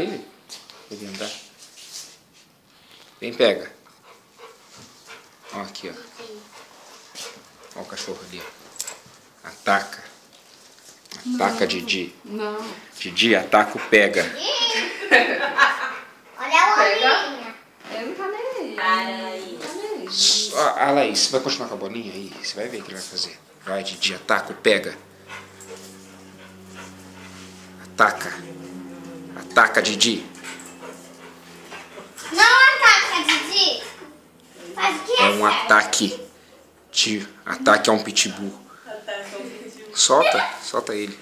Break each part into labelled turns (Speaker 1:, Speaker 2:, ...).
Speaker 1: ele. Ele andar. Vem, pega. Ó, aqui, ó. Ó o cachorro ali, ó. Ataca. Ataca, não. Didi.
Speaker 2: Não.
Speaker 1: Didi, ataca o pega.
Speaker 3: Olha a bolinha.
Speaker 2: Ele não tá nem aí.
Speaker 3: Para aí.
Speaker 1: A Laís, você vai continuar com a bolinha aí? Você vai ver o que ele vai fazer. Vai, Didi, ataca o pega. Ataca. Ataca, Didi.
Speaker 3: Não ataca, Didi. Faz o que
Speaker 1: É um ataque. Ataque a um pitbull. Solta, solta ele.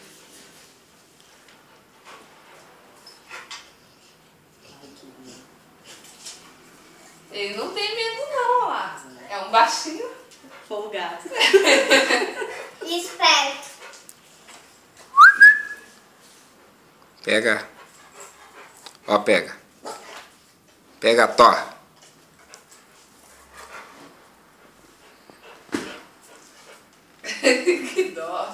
Speaker 2: Ele não tem medo não, ó lá. É um baixinho folgado.
Speaker 3: Esperto.
Speaker 1: Pega. Ó, pega. Pega a Thor.
Speaker 2: Que dó.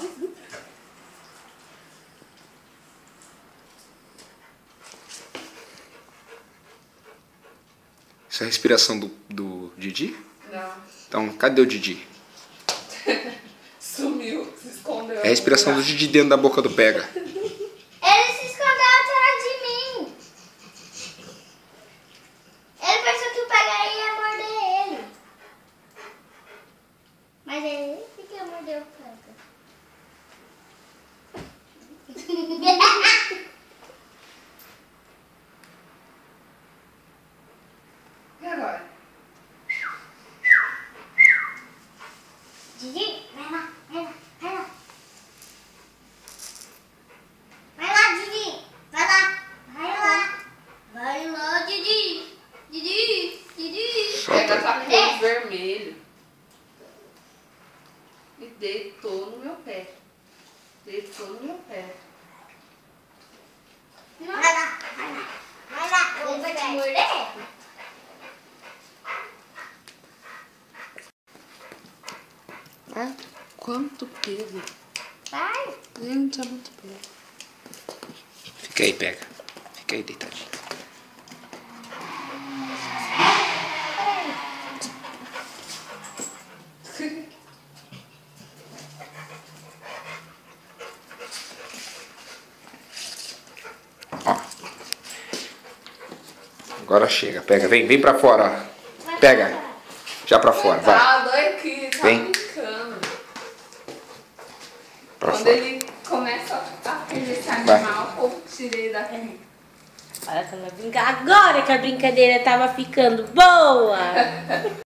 Speaker 1: Isso é a respiração do Didi?
Speaker 2: Não.
Speaker 1: Então, cadê o Didi?
Speaker 2: Sumiu, se escondeu.
Speaker 1: É a respiração do Didi dentro da boca do pega.
Speaker 3: Ele se escondeu atrás de mim. Ele pensou que o pega ia morder ele. Mas ele que mordeu o pega.
Speaker 2: E agora?
Speaker 3: Didi, vai lá, vai lá, vai lá. Vai lá, Didi, vai lá, vai lá. Vai lá, Didi, Didi, Didi.
Speaker 2: Pega
Speaker 1: Solta.
Speaker 2: capuz vermelho. E deitou no meu pé. Deitou no meu pé.
Speaker 3: Vai lá, vai lá. Vai lá, ele vai te morder?
Speaker 2: Ah, quanto pelo.
Speaker 3: Vai.
Speaker 2: Gente, é muito pelo.
Speaker 1: Fica aí, pega. Fica aí deitadinho. Ó. Agora chega, pega. Vem pra fora, ó. Pega. Já pra fora, vai.
Speaker 2: Coitado, olha aqui, tá
Speaker 1: Vem.
Speaker 2: brincando.
Speaker 1: Pra
Speaker 2: Quando
Speaker 1: fora.
Speaker 2: ele começa a perder esse animal, o povo tira ele da rede.
Speaker 4: Olha como ela brinca. Agora que a brincadeira tava ficando boa!